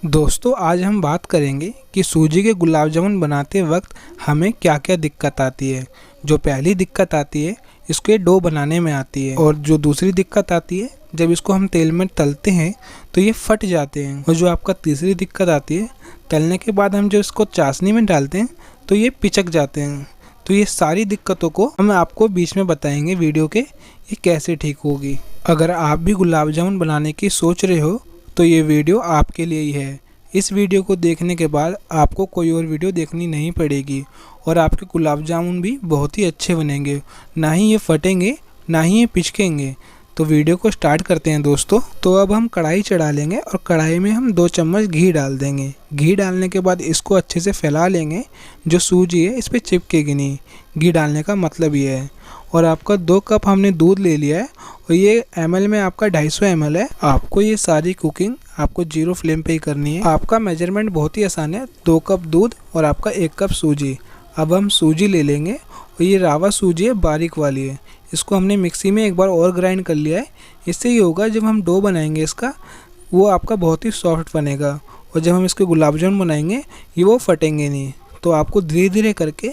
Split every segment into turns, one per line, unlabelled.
दोस्तों आज हम बात करेंगे कि सूजी के गुलाब जामुन बनाते वक्त हमें क्या क्या दिक्कत आती है। जो पहली दिक्कत आती है इसके डो बनाने में आती है, और जो दूसरी दिक्कत आती है जब इसको हम तेल में तलते हैं तो ये फट जाते हैं, और जो आपका तीसरी दिक्कत आती है तलने के बाद हम जो इसको चाशनी में डालते हैं तो ये पिचक जाते हैं। तो ये सारी दिक्कतों को हम आपको बीच में बताएंगे वीडियो के ये कैसे ठीक होगी। अगर आप भी गुलाब जामुन बनाने की सोच रहे हो तो ये वीडियो आपके लिए ही है। इस वीडियो को देखने के बाद आपको कोई और वीडियो देखनी नहीं पड़ेगी और आपके गुलाब जामुन भी बहुत ही अच्छे बनेंगे, ना ही ये फटेंगे ना ही ये पिचकेंगे। तो वीडियो को स्टार्ट करते हैं दोस्तों। तो अब हम कढ़ाई चढ़ा लेंगे और कढ़ाई में हम 2 चम्मच घी डाल देंगे। घी डालने के बाद इसको अच्छे से फैला लेंगे, जो सूजी है इस पर चिपकेगी नहीं। घी डालने का मतलब ये है। और आपका 2 कप हमने दूध ले लिया है और ये ml में आपका 250 ml है। आपको ये सारी कुकिंग आपको 0 फ्लेम पे ही करनी है। आपका मेजरमेंट बहुत ही आसान है, 2 कप दूध और आपका 1 कप सूजी। अब हम सूजी ले लेंगे और ये रावा सूजी है, बारीक वाली है। इसको हमने मिक्सी में एक बार और ग्राइंड कर लिया है। इससे ये होगा जब हम डो बनाएंगे इसका वो आपका बहुत ही सॉफ्ट बनेगा, और जब हम इसके गुलाब जामुन बनाएंगे ये वो फटेंगे नहीं। तो आपको धीरे धीरे करके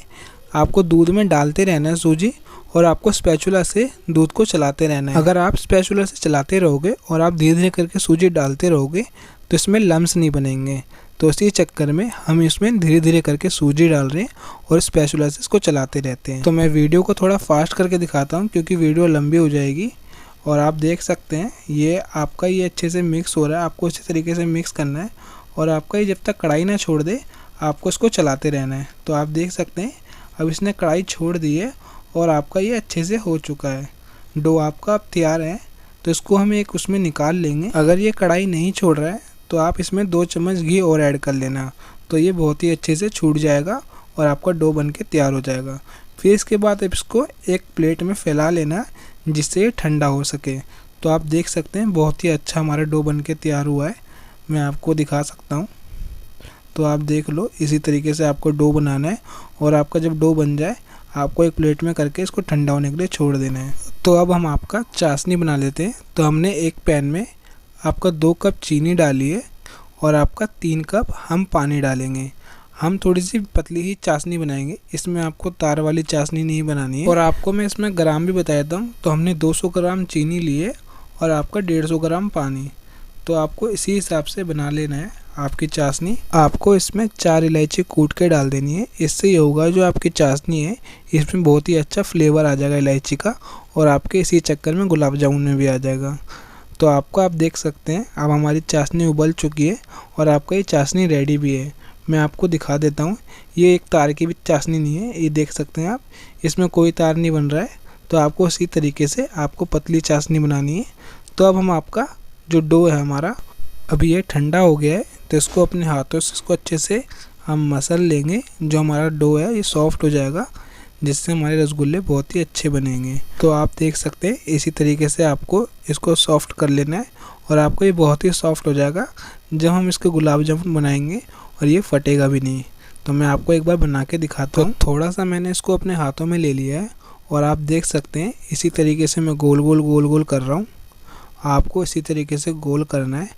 आपको दूध में डालते रहना है सूजी, और आपको स्पैचुला से दूध को चलाते रहना है। अगर आप स्पैचुला से चलाते रहोगे और आप धीरे धीरे करके सूजी डालते रहोगे तो इसमें लम्स नहीं बनेंगे। तो इसी चक्कर में हम इसमें धीरे धीरे करके सूजी डाल रहे हैं और स्पैचुला से इसको चलाते रहते हैं। तो मैं वीडियो को थोड़ा फास्ट करके दिखाता हूँ क्योंकि वीडियो लंबी हो जाएगी। और आप देख सकते हैं ये आपका ये अच्छे से मिक्स हो रहा है। आपको इसी तरीके से मिक्स करना है, और आपका ये जब तक कढ़ाई ना छोड़ दे आपको इसको चलाते रहना है। तो आप देख सकते हैं अब इसने कढ़ाई छोड़ दी है और आपका ये अच्छे से हो चुका है। डो आपका अब तैयार है, तो इसको हम एक उसमें निकाल लेंगे। अगर ये कढ़ाई नहीं छोड़ रहा है तो आप इसमें 2 चम्मच घी और ऐड कर लेना, तो ये बहुत ही अच्छे से छूट जाएगा और आपका डो बन के तैयार हो जाएगा। फिर इसके बाद अब इसको एक प्लेट में फैला लेना जिससे ये ठंडा हो सके। तो आप देख सकते हैं बहुत ही अच्छा हमारा डो बन के तैयार हुआ है। मैं आपको दिखा सकता हूँ, तो आप देख लो इसी तरीके से आपको डो बनाना है। और आपका जब डो बन जाए आपको एक प्लेट में करके इसको ठंडा होने के लिए छोड़ देना है। तो अब हम आपका चाशनी बना लेते हैं। तो हमने एक पैन में आपका 2 कप चीनी डाली है और आपका 3 कप हम पानी डालेंगे। हम थोड़ी सी पतली ही चाशनी बनाएंगे, इसमें आपको तार वाली चाशनी नहीं बनानी है। और आपको मैं इसमें ग्राम भी बता देता हूँ। तो हमने 200 ग्राम चीनी ली है और आपका 150 ग्राम पानी। तो आपको इसी हिसाब से बना लेना है आपकी चाशनी। आपको इसमें 4 इलायची कूट के डाल देनी है। इससे ये होगा जो आपकी चाशनी है इसमें बहुत ही अच्छा फ्लेवर आ जाएगा इलायची का, और आपके इसी चक्कर में गुलाब जामुन में भी आ जाएगा। तो आपको आप देख सकते हैं अब हमारी चाशनी उबल चुकी है और आपका ये चाशनी रेडी भी है। मैं आपको दिखा देता हूँ, ये एक तार की भी चाशनी नहीं है, ये देख सकते हैं आप, इसमें कोई तार नहीं बन रहा है। तो आपको इसी तरीके से आपको पतली चाशनी बनानी है। तो अब हम आपका जो डो है हमारा अभी ये ठंडा हो गया है, तो इसको अपने हाथों से इसको अच्छे से हम मसल लेंगे। जो हमारा डो है ये सॉफ्ट हो जाएगा, जिससे हमारे रसगुल्ले बहुत ही अच्छे बनेंगे। तो आप देख सकते हैं इसी तरीके से आपको इसको सॉफ्ट कर लेना है, और आपको ये बहुत ही सॉफ्ट हो जाएगा जब हम इसके गुलाब जामुन बनाएंगे, और ये फटेगा भी नहीं। तो मैं आपको एक बार बना के दिखाता हूँ। थोड़ा सा मैंने इसको अपने हाथों में ले लिया है और आप देख सकते हैं इसी तरीके से मैं गोल गोल कर रहा हूँ। आपको इसी तरीके से गोल करना है।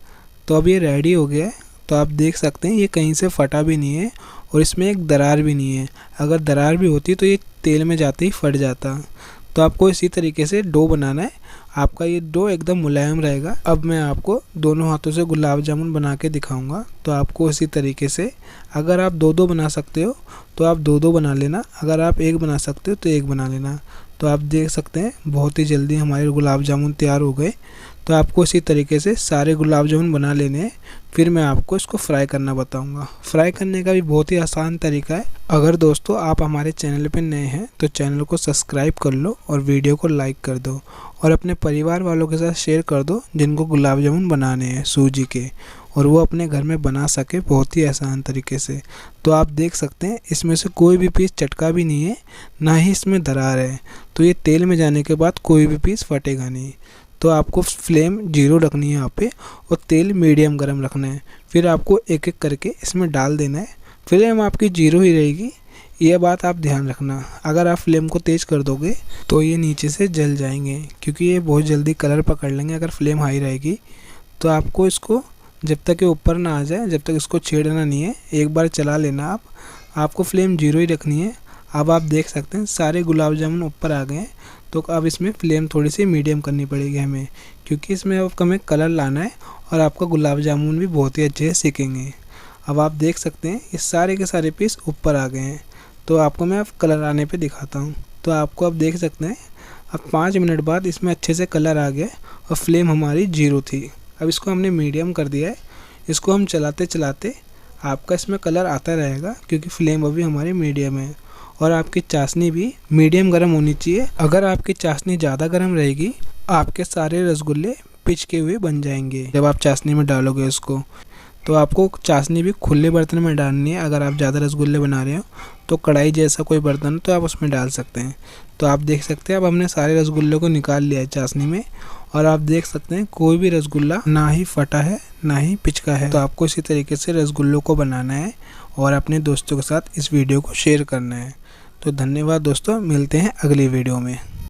तो अब ये रेडी हो गया है। तो आप देख सकते हैं ये कहीं से फटा भी नहीं है और इसमें एक दरार भी नहीं है। अगर दरार भी होती तो ये तेल में जाते ही फट जाता। तो आपको इसी तरीके से डो बनाना है। आपका ये डो एकदम मुलायम रहेगा। अब मैं आपको दोनों हाथों से गुलाब जामुन बना के दिखाऊंगा। तो आपको इसी तरीके से अगर आप 2-2 बना सकते हो तो आप 2-2 बना लेना, अगर आप 1 बना सकते हो तो 1 बना लेना। तो आप देख सकते हैं बहुत ही जल्दी हमारे गुलाब जामुन तैयार हो गए। तो आपको इसी तरीके से सारे गुलाब जामुन बना लेने हैं। फिर मैं आपको इसको फ्राई करना बताऊंगा। फ्राई करने का भी बहुत ही आसान तरीका है। अगर दोस्तों आप हमारे चैनल पर नए हैं तो चैनल को सब्सक्राइब कर लो और वीडियो को लाइक कर दो, और अपने परिवार वालों के साथ शेयर कर दो जिनको गुलाब जामुन बनाने हैं सूजी के, और वो अपने घर में बना सके बहुत ही आसान तरीके से। तो आप देख सकते हैं इसमें से कोई भी पीस चटका भी नहीं है, ना ही इसमें दरार है। तो ये तेल में जाने के बाद कोई भी पीस फटेगा नहीं। तो आपको फ्लेम 0 रखनी है यहाँ पे, और तेल मीडियम गरम रखना है। फिर आपको एक एक करके इसमें डाल देना है। फ्लेम आपकी 0 ही रहेगी, ये बात आप ध्यान रखना। अगर आप फ्लेम को तेज़ कर दोगे तो ये नीचे से जल जाएंगे, क्योंकि ये बहुत जल्दी कलर पकड़ लेंगे अगर फ्लेम हाई रहेगी। तो आपको इसको जब तक ये ऊपर ना आ जाए, जब तक इसको छेड़ना नहीं है, एक बार चला लेना आप। आपको फ्लेम 0 ही रखनी है। अब आप देख सकते हैं सारे गुलाब जामुन ऊपर आ गए हैं। तो अब इसमें फ्लेम थोड़ी सी मीडियम करनी पड़ेगी हमें, क्योंकि इसमें अब हमें कलर लाना है और आपका गुलाब जामुन भी बहुत ही अच्छे से सीखेंगे। अब आप देख सकते हैं ये सारे के सारे पीस ऊपर आ गए हैं। तो आपको मैं अब कलर आने पे दिखाता हूँ। तो आपको अब देख सकते हैं अब 5 मिनट बाद इसमें अच्छे से कलर आ गया और फ्लेम हमारी 0 थी। अब इसको हमने मीडियम कर दिया है। इसको हम चलाते चलाते आपका इसमें कलर आता रहेगा, क्योंकि फ्लेम अभी हमारी मीडियम है। और आपकी चाशनी भी मीडियम गर्म होनी चाहिए। अगर आपकी चाशनी ज़्यादा गर्म रहेगी, आपके सारे रसगुल्ले पिचके हुए बन जाएंगे। जब आप चाशनी में डालोगे इसको, तो आपको चाशनी भी खुले बर्तन में डालनी है। अगर आप ज़्यादा रसगुल्ले बना रहे हो तो कढ़ाई जैसा कोई बर्तन तो आप उसमें डाल सकते हैं। तो आप देख सकते हैं अब हमने सारे रसगुल्ले को निकाल लिया है चाशनी में, और आप देख सकते हैं कोई भी रसगुल्ला ना ही फटा है ना ही पिचका है। तो आपको इसी तरीके से रसगुल्लों को बनाना है और अपने दोस्तों के साथ इस वीडियो को शेयर करना है। तो धन्यवाद दोस्तों, मिलते हैं अगली वीडियो में।